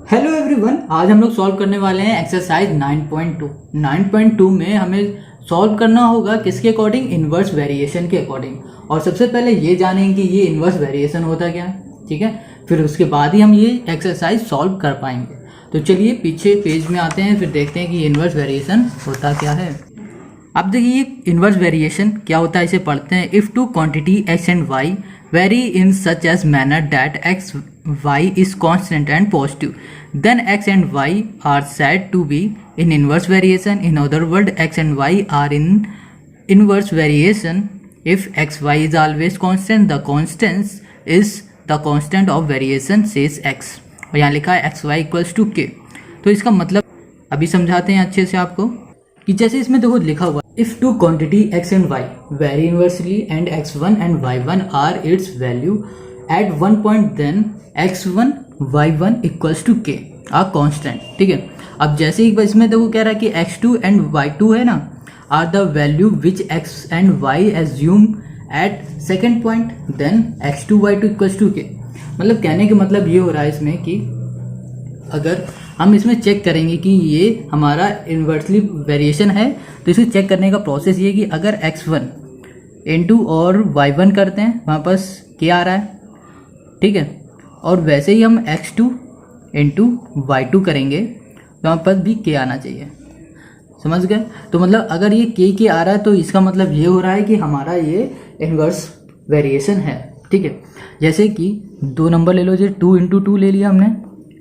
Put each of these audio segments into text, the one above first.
Hello everyone, आज हम लोग सॉल्व करने वाले हैं एक्सरसाइज 9.2। 9.2 में हमें सॉल्व करना होगा किसके अकॉर्डिंग, इन्वर्स वेरिएशन के अकॉर्डिंग। और सबसे पहले ये जानेंगे कि ये इन्वर्स वेरिएशन होता क्या है, ठीक है। फिर उसके बाद ही हम ये एक्सरसाइज सॉल्व कर पाएंगे। तो चलिए पीछे पेज में आते हैं, फिर देखते हैं कि इन्वर्स वेरिएशन होता क्या है। अब देखिए इन्वर्स वेरिएशन क्या होता है, इसे पढ़ते हैं। If two quantity x and y vary in such as manner that x y is constant and positive, then x and y are said to be in inverse variation. In other words, x and y are in inverse variation. If x y is always constant, the constant is the constant of variation says x. और यहाँ लिखा है x y equals to k। तो इसका मतलब अभी समझाते हैं अच्छे से आपको कि जैसे इसमें देखो लिखा हुआ if two quantity x and y vary inversely and x1 and y1 are its value at one point, then x1 y1 equals to k आ कांस्टेंट, ठीक है। अब जैसे ही इसमें देखो कह रहा है कि x2 एंड y2 है ना, are the value which x and y assume at second point, then x2 y2 equals to k। मतलब कहने का मतलब ये हो रहा है इसमें कि अगर हम इसमें चेक करेंगे कि ये हमारा इन्वर्सली वेरिएशन है, तो इसे चेक करने का प्रोसेस ये कि अगर x1 इंटू और y1 करते हैं, वहाँ पास k आ रहा है, ठीक है। और वैसे ही हम x2 इंटू y2 करेंगे तो वहाँ पर भी k आना चाहिए, समझ गए। तो मतलब अगर ये k आ रहा है तो इसका मतलब ये हो रहा है कि हमारा ये इन्वर्स वेरिएशन है, ठीक है। जैसे कि दो नंबर ले लो, जैसे 2 इंटू 2 ले लिया हमने,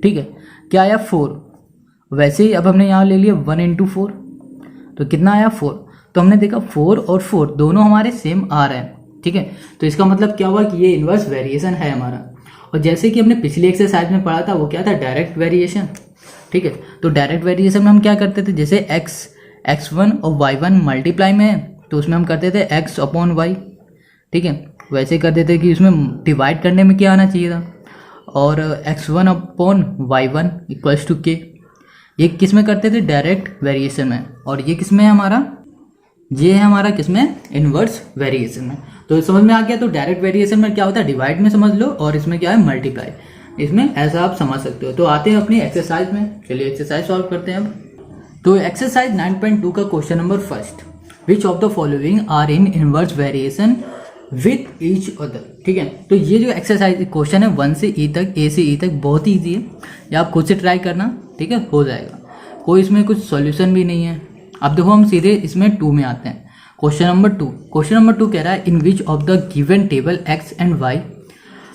ठीक है। क्या आया 4। वैसे ही अब हमने यहाँ ले लिया 1 इंटू 4, तो कितना आया 4। तो हमने देखा 4 और 4 दोनों हमारे सेम आ रहे हैं, ठीक है। तो इसका मतलब क्या हुआ कि ये इन्वर्स वेरिएशन है हमारा। और जैसे कि हमने पिछली एक्सरसाइज में पढ़ा था, वो क्या था, डायरेक्ट वेरिएशन, ठीक है। तो डायरेक्ट वेरिएशन में हम क्या करते थे, जैसे x1 और y1 मल्टीप्लाई में है तो उसमें हम करते थे x अपॉन y, ठीक है। वैसे कर देते कि उसमें डिवाइड करने में क्या आना चाहिए था, और x1 upon y1 equals to k। ये किस में करते थे, डायरेक्ट वेरिएशन में। और ये किस में है हमारा, ये है हमारा किसमें, इन्वर्स वेरिएशन में। तो समझ में आ गया। तो डायरेक्ट वेरिएशन में क्या होता है, डिवाइड में समझ लो, और इसमें क्या है, मल्टीप्लाई। इसमें ऐसा आप समझ सकते हो। तो आते हैं अपनी एक्सरसाइज में, चलिए एक्सरसाइज सॉल्व करते हैं अब। तो एक्सरसाइज 9.2 का question number first, which of the following are in inverse variation with each other, ठीक है। तो ये जो एक्सरसाइज क्वेश्चन है 1 से E तक, A से E तक, बहुत ही ईजी है। या आप खुद से ट्राई करना, ठीक है, हो जाएगा। कोई इसमें कुछ सॉल्यूशन भी नहीं है। अब देखो हम सीधे इसमें 2 में आते हैं। क्वेश्चन नंबर 2, क्वेश्चन नंबर 2 कह रहा है in which of the given table x and y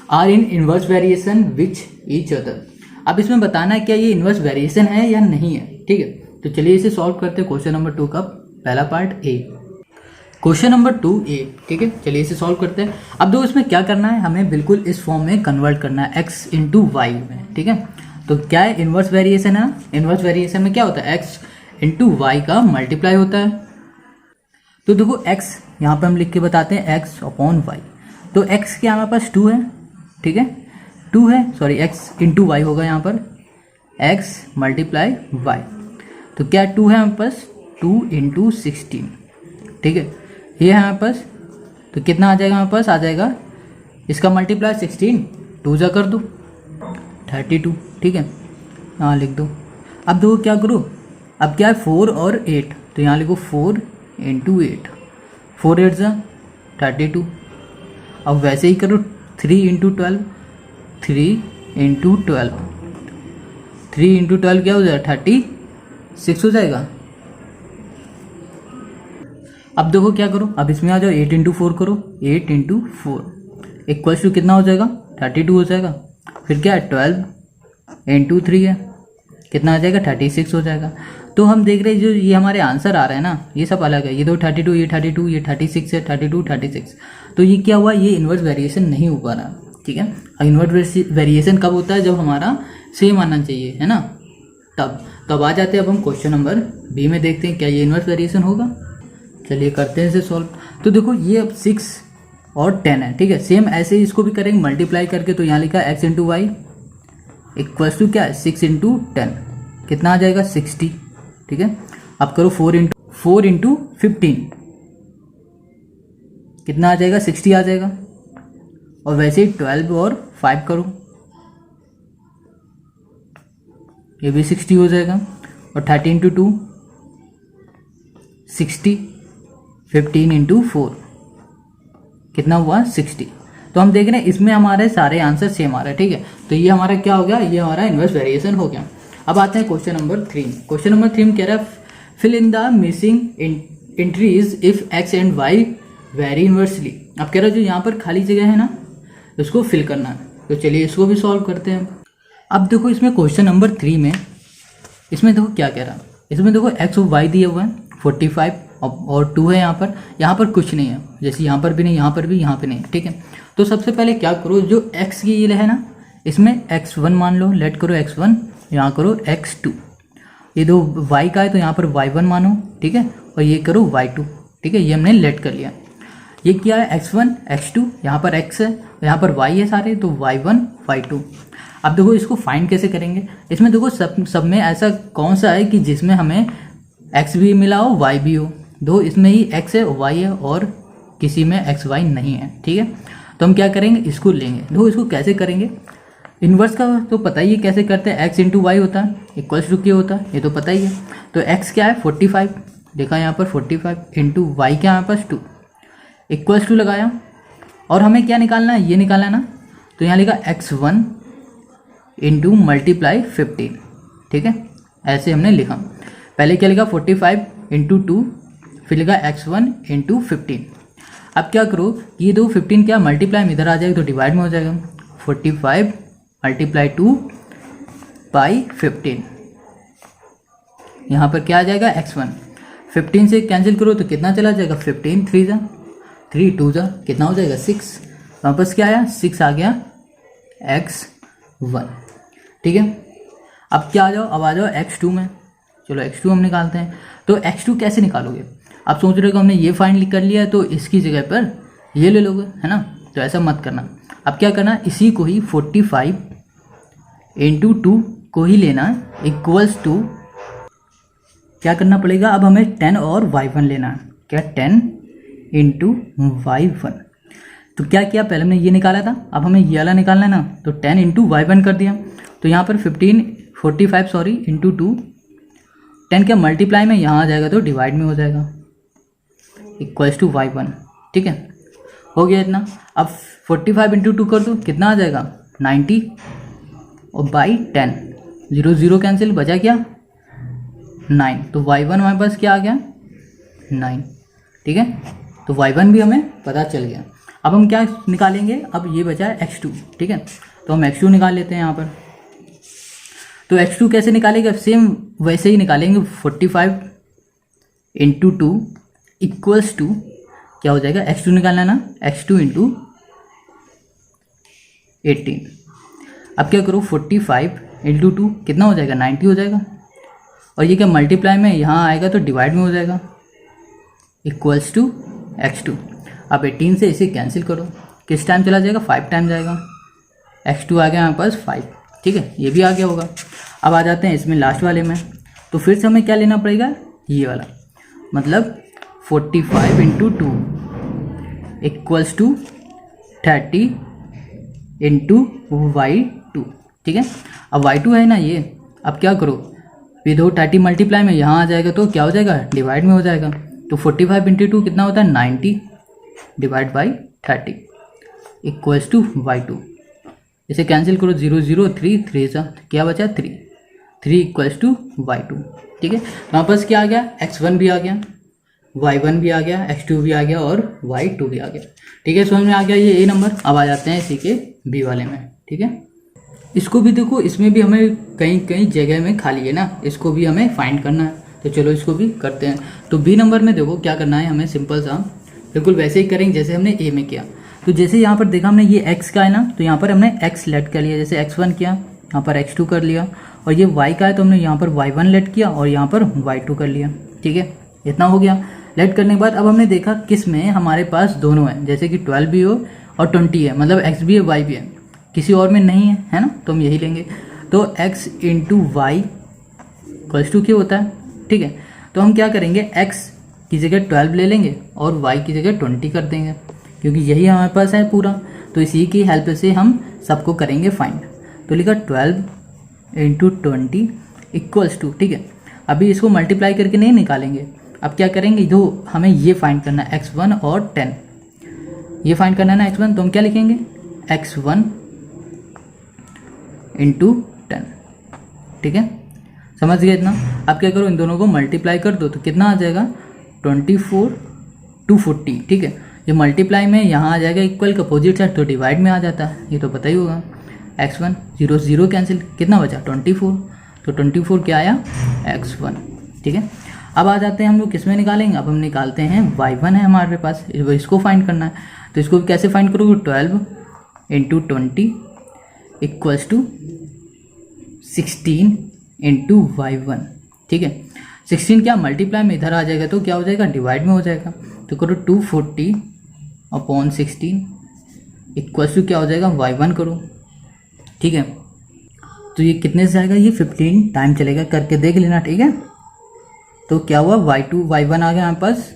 are in inverse variation which each other. अब इसमें बताना है क्या ये इन्वर्स वेरिएशन है या नहीं है, ठीक है। तो चलिए इसे सॉल्व करते हैं। क्वेश्चन नंबर 2 का पहला part A, question number 2A, ठीक है। चलिए इसे सॉल्व करते हैं। अब देखो इसमें क्या करना है, हमें बिल्कुल इस फॉर्म में कन्वर्ट करना है, x इंटू वाई में, ठीक है। तो क्या है, इन्वर्स वेरिएशन है। इन्वर्स वेरिएशन में क्या होता है, x इंटू वाई का मल्टीप्लाई होता है। तो देखो x यहाँ पर हम लिख के बताते हैं x अपॉन वाई। तो x क्या हमारे पास 2 है, ठीक है, 2 है, सॉरी x इंटू वाई होगा यहाँ पर, x मल्टीप्लाई वाई। तो क्या 2 है हमारे पास, 2 इंटू 16, ठीक है, ये है हमारे पास। तो कितना आ जाएगा हमारे पास, आ जाएगा इसका मल्टीप्लाई 16, 2 जा कर दो 32, ठीक है, यहाँ लिख दो। अब देखो क्या करो, अब क्या है 4 और 8, तो यहाँ लिखो 4 इंटू 8, 4 8 जा 32। अब वैसे ही करो 3 इंटू 12, 3 इंटू 12, 3 इंटू 12 क्या हो जाएगा, 36 हो जाएगा। अब देखो क्या करो, अब इसमें आ जाओ 8 इंटू 4 करो, 8 इंटू 4 इक्वल्स टू कितना हो जाएगा, 32 हो जाएगा। फिर क्या है 12 इंटू 3 है, कितना आ जाएगा, 36 हो जाएगा। तो हम देख रहे हैं जो ये हमारे आंसर आ रहा है ना, ये सब अलग है। ये तो 32, ये 32, ये 36 है, 32 36। तो ये क्या हुआ, ये इन्वर्स वेरिएशन नहीं हो पा रहा, ठीक है। इन्वर्स वेरिएशन कब होता है, जब हमारा सेम आना चाहिए, है ना, तब आ जाते हैं। अब हम क्वेश्चन नंबर बी में देखते हैं क्या ये इन्वर्स वेरिएशन होगा। चलिए करते हैं इसे सॉल्व। तो देखो ये अब 6 और 10 है, ठीक है। सेम ऐसे ही इसको भी करेंगे मल्टीप्लाई करके। तो यहाँ लिखा x into y equals to क्या है, 6 इंटू 10, कितना आ जाएगा 60, ठीक है। अब करो 4 इंटू 15, कितना आ जाएगा 60 आ जाएगा। और वैसे ही 12 और 5 करो, ये भी 60 हो जाएगा, और 30 इंटू 2 60, 15 इंटू 4 कितना हुआ 60। तो हम देख रहे हैं इसमें हमारे सारे आंसर सेम आ रहे हैं, ठीक है। तो ये हमारा क्या हो गया, ये हमारा इन्वर्स वेरिएशन हो गया। अब आते हैं क्वेश्चन नंबर 3। क्वेश्चन नंबर 3 में कह रहा है fill in the missing entries if x and y vary inversely. अब कह रहा है जो यहाँ पर खाली जगह है ना, उसको फिल करना है। तो चलिए इसको भी सॉल्व करते हैं। अब देखो इसमें क्वेश्चन नंबर 3 में इसमें देखो क्या कह रहा है, इसमें देखो एक्स और वाई दिए हुए हैं 45 और 2 है यहाँ पर कुछ नहीं है, जैसे यहाँ पर भी नहीं, यहाँ पर भी, यहाँ पे नहीं, ठीक है। तो सबसे पहले क्या करो, जो एक्स की ये है ना, इसमें x1 मान लो, लेट करो x1, यहाँ करो x2। ये दो y का है तो यहाँ पर y1 मानो, ठीक है, और ये करो y2, ठीक है। ये हमने लेट कर लिया। ये क्या है x1 x2, यहाँ पर x है, यहाँ पर y है सारे, तो y1 y2। अब देखो इसको फाइंड कैसे करेंगे। इसमें देखो सब में ऐसा कौन सा है कि जिसमें हमें x भी मिला हो y भी हो। दो इसमें ही x है y है और किसी में x y नहीं है, ठीक है। तो हम क्या करेंगे, इसको लेंगे। देखो इसको कैसे करेंगे, इन्वर्स का तो पता ही है कैसे करते हैं, x इंटू वाई होता है इक्वल्स टू क्या होता है, ये तो पता ही है। तो x क्या है 45, देखा यहाँ पर 45 इंटू वाई क्या है पास 2 इक्वल्स टू लगाया, और हमें क्या निकालना है, ये निकालना है ना। तो यहाँ लिखा x1 इंटू मल्टीप्लाई 15, ठीक है, ऐसे हमने लिखा। पहले क्या लिखा 45 इंटू 2, फिर लिखा x1 इंटू 15। अब क्या करो, ये दो 15 क्या मल्टीप्लाई में इधर आ जाएगा तो डिवाइड में हो जाएगा, 45 मल्टीप्लाई 2 बाई 15। यहाँ पर क्या आ जाएगा x1, 15 से कैंसिल करो तो कितना चला जाएगा 15, 3 जा 3 2 जा कितना हो जाएगा 6। वापस क्या आया 6 आ गया x1, ठीक है। अब क्या आ जाओ, अब आ जाओ x2 में। चलो x2 हम निकालते हैं। तो x2 कैसे निकालोगे, आप सोच रहे हो हमने ये फाइंड कर लिया है तो इसकी जगह पर ये ले लोगे, है ना। तो ऐसा मत करना। अब क्या करना, इसी को ही 45 इंटू 2 को ही लेना है इक्वल्स टू क्या करना पड़ेगा, अब हमें 10 और y1 लेना है। क्या 10 इंटू y1। तो क्या किया, पहले हमने ये निकाला था, अब हमें ये वाला निकालना है ना। तो 10 इंटू y1 कर दिया। तो यहाँ पर 45 इंटू 2, 10 क्या मल्टीप्लाई में यहाँ आ जाएगा तो डिवाइड में हो जाएगा इक्वल्स टू y1, ठीक है। हो गया इतना। अब 45 इंटू 2 कर दो, कितना आ जाएगा 90, और बाई 10 0 0 कैंसिल, बचा क्या 9। तो y1 हमारे पास क्या आ गया 9, ठीक है। तो y1 भी हमें पता चल गया। अब हम क्या निकालेंगे, अब ये बचा है x2, ठीक है। तो हम x2 निकाल लेते हैं यहाँ पर। तो x2 कैसे निकालेंगे, सेम वैसे ही निकालेंगे, 45 इंटू 2 इक्वल्स टू क्या हो जाएगा, x2 निकालना है ना, x2 इंटू 18। अब क्या करो 45 इंटू 2 कितना हो जाएगा 90 हो जाएगा, और ये क्या मल्टीप्लाई में यहाँ आएगा तो डिवाइड में हो जाएगा इक्वल्स टू x2। अब 18 से इसे कैंसिल करो, किस टाइम चला जाएगा 5 टाइम जाएगा, x2 आ गया हमारे पास 5, ठीक है, ये भी आ गया होगा। अब आ जाते हैं इसमें लास्ट वाले में। तो फिर से हमें क्या लेना पड़ेगा, ये वाला, मतलब 45 into 2 equals to 30 into y2, ठीक है। अब y2 है ना ये, अब क्या करो, ये दो 30 मल्टीप्लाई में यहाँ आ जाएगा तो क्या हो जाएगा डिवाइड में हो जाएगा। तो 45 इंटू 2 कितना होता है 90 divide by 30 equals to y2। इसे कैंसिल करो, 0 0 3 3 सा क्या बचा 3 इक्वल्स टू y2, ठीक है। हमारे पास क्या आ गया, x1 भी आ गया, y1 भी आ गया, x2 भी आ गया और y2 भी आ गया, ठीक है। समझ में आ गया ये ए नंबर। अब आ जाते हैं इसी के बी वाले में, ठीक है। इसको भी देखो, इसमें भी हमें कई जगह में खाली है ना, इसको भी हमें फाइंड करना है। तो चलो इसको भी करते हैं। तो बी नंबर में देखो क्या करना है हमें, सिंपल सा बिल्कुल वैसे ही करेंगे जैसे हमने ए में किया। तो जैसे यहाँ पर देखा हमने ये x का है ना, तो यहाँ पर हमने x लेट कर लिया, जैसे x1 किया यहाँ पर x2 कर लिया, और ये y का है तो हमने यहाँ पर y1 लेट किया और यहाँ पर y2 कर लिया, ठीक है। इतना हो गया। लेट करने के बाद अब हमने देखा किस में हमारे पास दोनों है, जैसे कि 12 भी हो और 20 है, मतलब x भी है y भी है, किसी और में नहीं है ना, तो हम यही लेंगे। तो x into y equals to क्या होता है, ठीक है। तो हम क्या करेंगे, x की जगह 12 ले लेंगे और y की जगह 20 कर देंगे, क्योंकि यही हमारे पास है पूरा। तो इसी की हेल्प से हम सबको करेंगे फाइंड। तो लिखा 12 इंटू 20 इक्वल्स टू, ठीक है। अभी इसको मल्टीप्लाई करके नहीं निकालेंगे, अब क्या करेंगे, जो हमें ये फाइंड करना है x1 और 10, ये फाइंड करना है ना x1, तो हम क्या लिखेंगे x1 इंटू 10, ठीक है, समझ गए इतना। अब क्या करो, इन दोनों को मल्टीप्लाई कर दो तो कितना आ जाएगा 24 240, ठीक है। ये मल्टीप्लाई में यहाँ आ जाएगा इक्वल का अपोजिट साइड, तो डिवाइड में आ जाता है, ये तो पता ही होगा। x1 0 0 कैंसिल, कितना बचा 24, तो 24 क्या आया x1, ठीक है। अब आ जाते हैं हम लोग किस में निकालेंगे, अब हम निकालते हैं y1 है हमारे पास, इसको फाइंड करना है। तो इसको कैसे फाइंड करोगे, 12 into 20 equals to 16 into y1, ठीक है। 16 क्या मल्टीप्लाई में इधर आ जाएगा तो क्या हो जाएगा डिवाइड में हो जाएगा, तो करो 240 अपॉन 16 इक्वल्स टू क्या हो जाएगा y1 करो, ठीक है। तो ये कितने से जाएगा, ये 15 टाइम चलेगा, करके देख लेना, ठीक है। तो क्या हुआ y1 आ गया हमारे पास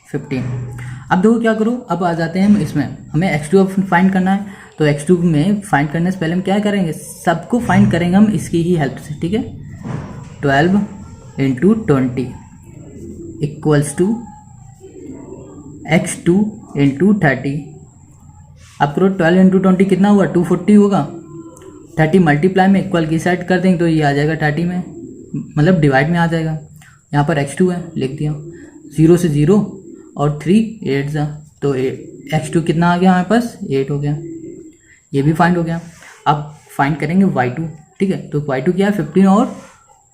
15। अब देखो क्या करो, अब आ जाते हैं हम इसमें, हमें x2 फाइंड करना है। तो x2 में फाइंड करने से पहले हम क्या करेंगे, सबको फाइंड करेंगे हम इसकी ही हेल्प से, ठीक है। 12 into 20 equals to x2 into 30। अब करो 12 इंटू 20 कितना हुआ 240 होगा, 30 मल्टीप्लाई में इक्वल की साइड कर देंगे तो ये आ जाएगा 30 में, मतलब डिवाइड में आ जाएगा। यहाँ पर x2 है, लिख दिया, 0 से 0 और 3 8 जा, तो x2 कितना आ गया हमारे पास 8 हो गया, ये भी फाइंड हो गया। अब फाइंड करेंगे y2, ठीक है। तो y2 क्या है 15 और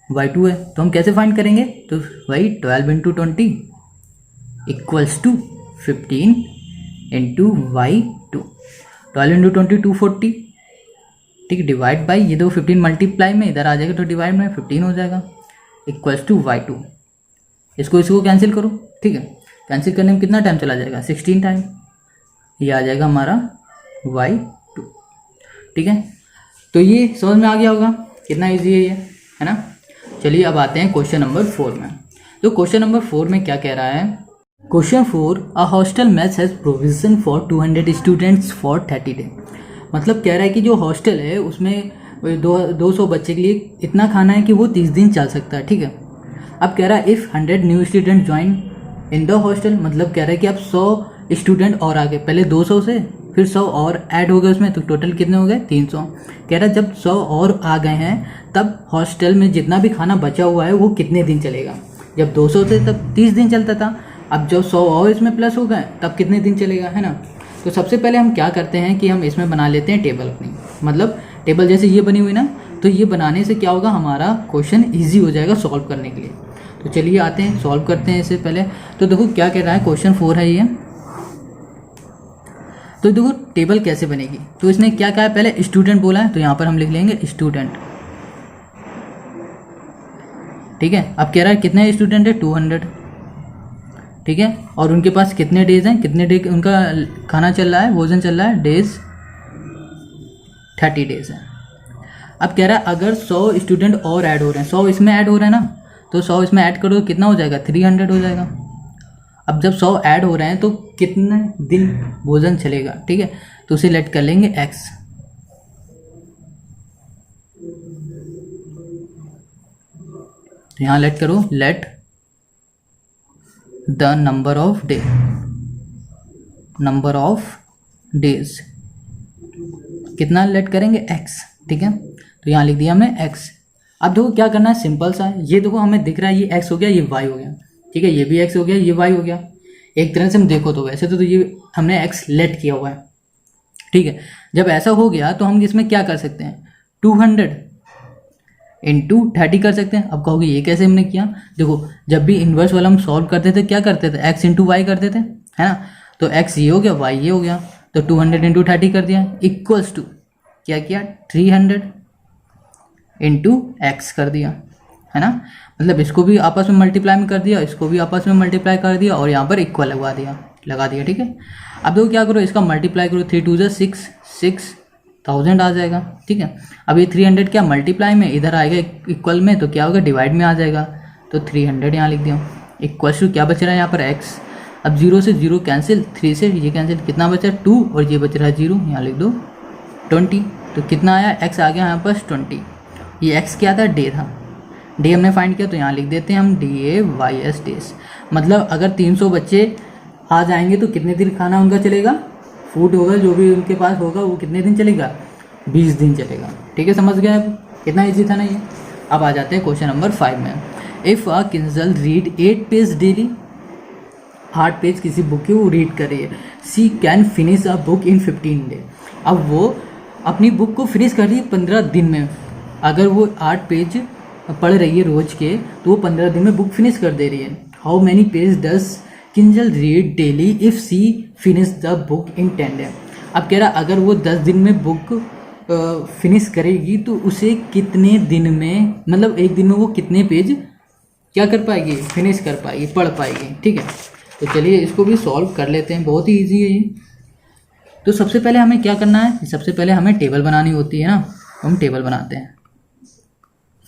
y2 है, तो हम कैसे फाइंड करेंगे, तो वही 12 into 20 equals to 15 into y2, 12 into 20 240, ठीक है, डिवाइड बाई ये दो 15 मल्टीप्लाई में इधर आ जाएगा तो डिवाइड में 15 हो जाएगा इक्वल्स टू y2। इसको कैंसिल करो, ठीक है। कैंसिल करने में कितना टाइम चला जाएगा 16 टाइम, ये आ जाएगा हमारा y2, ठीक है। तो ये समझ में आ गया होगा कितना ईजी है ये, है ना। चलिए अब आते हैं क्वेश्चन नंबर 4 में। तो क्वेश्चन नंबर 4 में क्या कह रहा है, question 4, a hostel mess has provision for 200 students for 30 day. मतलब कह रहा है कि जो हॉस्टल है उसमें 200 बच्चे के लिए इतना खाना है कि वो 30 दिन चल सकता है, ठीक है। अब कह रहा है if 100 new student join in the hostel, मतलब कह रहा है कि अब 100 स्टूडेंट और आ गए, पहले 200 से फिर 100 और ऐड हो गए उसमें, तो टोटल कितने हो गए 300। कह रहा है जब 100 और आ गए हैं तब हॉस्टल में जितना भी खाना बचा हुआ है वो कितने दिन चलेगा। जब 200 थे तब 30 दिन चलता था, अब जब 100 और इसमें प्लस हो गए तब कितने दिन चलेगा, है ना। तो सबसे पहले हम क्या करते हैं कि हम इसमें बना लेते हैं टेबल अपनी, मतलब टेबल जैसे ये बनी हुई ना, तो ये बनाने से क्या होगा हमारा क्वेश्चन ईजी हो जाएगा सॉल्व करने के लिए। तो चलिए आते हैं सॉल्व करते हैं इससे पहले। तो देखो क्या कह रहा है, क्वेश्चन 4 है ये। तो देखो टेबल कैसे बनेगी, तो इसने क्या कहा है, पहले स्टूडेंट बोला है तो यहाँ पर हम लिख लेंगे स्टूडेंट, ठीक है। अब कह रहा है कितने स्टूडेंट है 200, ठीक है, और उनके पास कितने डेज हैं, कितने डे उनका खाना चल रहा है, भोजन चल रहा है, डेज 30 डेज है। अब कह रहा है अगर 100 स्टूडेंट और ऐड हो रहे हैं, 100 इसमें ऐड हो रहे हैं ना, तो 100 इसमें ऐड करो तो कितना हो जाएगा 300 हो जाएगा। अब जब 100 ऐड हो रहे हैं तो कितने दिन भोजन चलेगा, ठीक है। तो उसे लेट कर लेंगे x, तो यहाँ लेट करो, let the number of days, कितना लेट करेंगे x, ठीक है। तो यहाँ लिख दिया हमने x। अब देखो क्या करना है, सिंपल सा है, ये देखो हमें दिख रहा है ये x हो गया, ये y हो गया, ठीक है, ये भी x हो गया, ये y हो गया। एक तरह से हम देखो तो वैसे तो ये हमने x लेट किया हुआ है, ठीक है। जब ऐसा हो गया तो हम इसमें क्या कर सकते हैं, 200 इंटू 30 कर सकते हैं। अब कहोगे ये कैसे हमने किया, देखो जब भी इन्वर्स वाला हम सॉल्व करते थे क्या करते थे, x इंटू वाई करते थे, है ना। तो x ये हो गया, y ये हो गया, तो 200 इंटू 30 कर दिया इक्वल्स टू क्या किया 300 इंटू एक्स कर दिया, है ना। मतलब इसको भी आपस में मल्टीप्लाई में कर दिया, इसको भी आपस में मल्टीप्लाई कर दिया और यहाँ पर इक्वल लगा दिया, ठीक है। अब देखो क्या करो, इसका मल्टीप्लाई करो, 3 2 6 6000 आ जाएगा, ठीक है। अब ये 300 क्या मल्टीप्लाई में इधर आएगा इक्वल में, तो क्या होगा डिवाइड में आ जाएगा, तो 300 यहाँ लिख दिया इक्वल टू क्या बच रहा है यहाँ पर x। अब 0 से 0 कैंसिल, 3 से ये कैंसिल, कितना बचा 2 और ये बच रहा है 0, यहाँ लिख दो 20। तो कितना आया x आ गया यहाँ पर 20। ये x क्या था, डे था, डी हमने फाइंड किया तो यहाँ लिख देते हैं हम DAYS डेज। मतलब अगर 300 बच्चे आ जाएंगे तो कितने दिन खाना उनका चलेगा, फूड होगा जो भी उनके पास होगा वो कितने दिन चलेगा, 20 दिन चलेगा। ठीक है, समझ गए आप? कितना ईजी था ना ये। अब आ जाते हैं क्वेश्चन नंबर 5 में। If a Kinjal read 8 page daily, 8 page किसी बुक की वो रीड कर रही है, she can finish a book in 15 day. अब वो अपनी बुक को फिनिश कर रही है 15 दिन में। अगर वो 8 पेज पढ़ रही है रोज के तो वो 15 दिन में बुक फिनिश कर दे रही है। How many page does Kinjal read daily if she finish the book in 10 day. अब कह रहा अगर वो 10 दिन में बुक फिनिश करेगी तो उसे कितने दिन में, मतलब एक दिन में वो कितने पेज क्या कर पाएगी, फिनिश कर पाएगी, पढ़ पाएगी। ठीक है, तो चलिए इसको भी सॉल्व कर लेते हैं, बहुत ही ईजी है ये। तो सबसे पहले हमें क्या करना है, सबसे पहले हमें टेबल बनानी होती है ना, हम टेबल बनाते हैं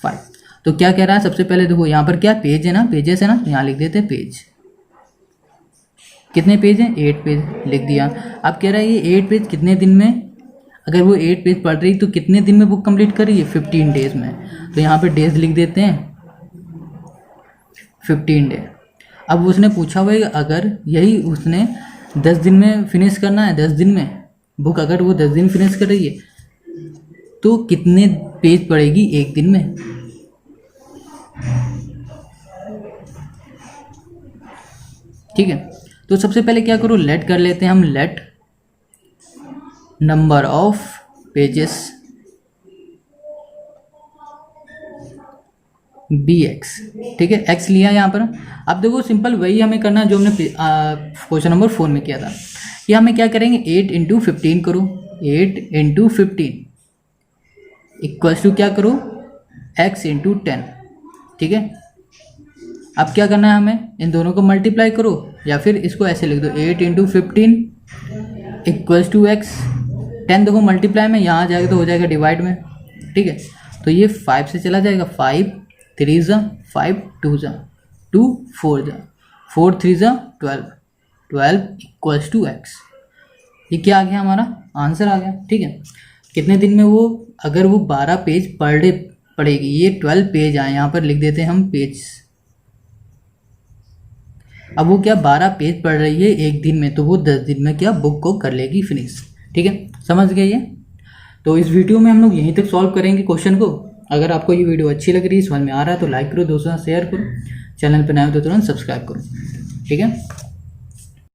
5। तो क्या कह रहा है, सबसे पहले देखो यहाँ पर क्या पेज है ना, पेजेस है ना, तो यहाँ लिख देते हैं पेज। कितने पेज हैं, 8 पेज लिख दिया। अब कह रहा है ये 8 पेज कितने दिन में, अगर वो 8 पेज पढ़ रही तो कितने दिन में बुक कंप्लीट कर रही है, 15 डेज में। तो यहाँ पर डेज लिख देते हैं 15 डे। अब उसने पूछा हुआ है अगर यही उसने 10 दिन में फिनिश करना है, 10 दिन में बुक अगर वो 10 दिन फिनिश कर रही है तो कितने पेज पढ़ेगी एक दिन में। ठीक है, तो सबसे पहले क्या करो, लेट कर लेते हैं हम, let number of pages BX। ठीक है, X लिया यहाँ पर। अब देखो सिंपल वही हमें करना है जो हमने क्वेश्चन नंबर 4 में किया था। ये हमें क्या करेंगे, 8 × 15 करो, 8 × 15 इक्वल्स टू क्या करो, X × 10। ठीक है, अब क्या करना है हमें, इन दोनों को मल्टीप्लाई करो या फिर इसको ऐसे लिख दो, 8 × 15 इक्वल्स टू X। 10 देखो मल्टीप्लाई में, यहाँ आ जाएगा तो हो जाएगा डिवाइड में। ठीक है, तो ये 5 से चला जाएगा, 5 3 ज़ा 5 2 ज़ा 2 4 ज़ा 4 3 ज़ा 12 12 इक्वल्स टू X। ये क्या आ गया, हमारा आंसर आ गया। ठीक है, कितने दिन में वो, अगर वो 12 पेज पर डे पढ़ेगी, ये 12 पेज आए, यहाँ पर लिख देते हैं हम पेज। अब वो क्या 12 पेज पढ़ रही है एक दिन में, तो वो 10 दिन में क्या बुक को कर लेगी फिनिश। ठीक है, समझ गए ये। तो इस वीडियो में हम लोग यहीं तक सॉल्व करेंगे क्वेश्चन को। अगर आपको ये वीडियो अच्छी लग रही है, समझ में आ रहा है तो लाइक करो, दोस्तों से शेयर करो, चैनल पर नए हो तो तुरंत सब्सक्राइब करो। ठीक है।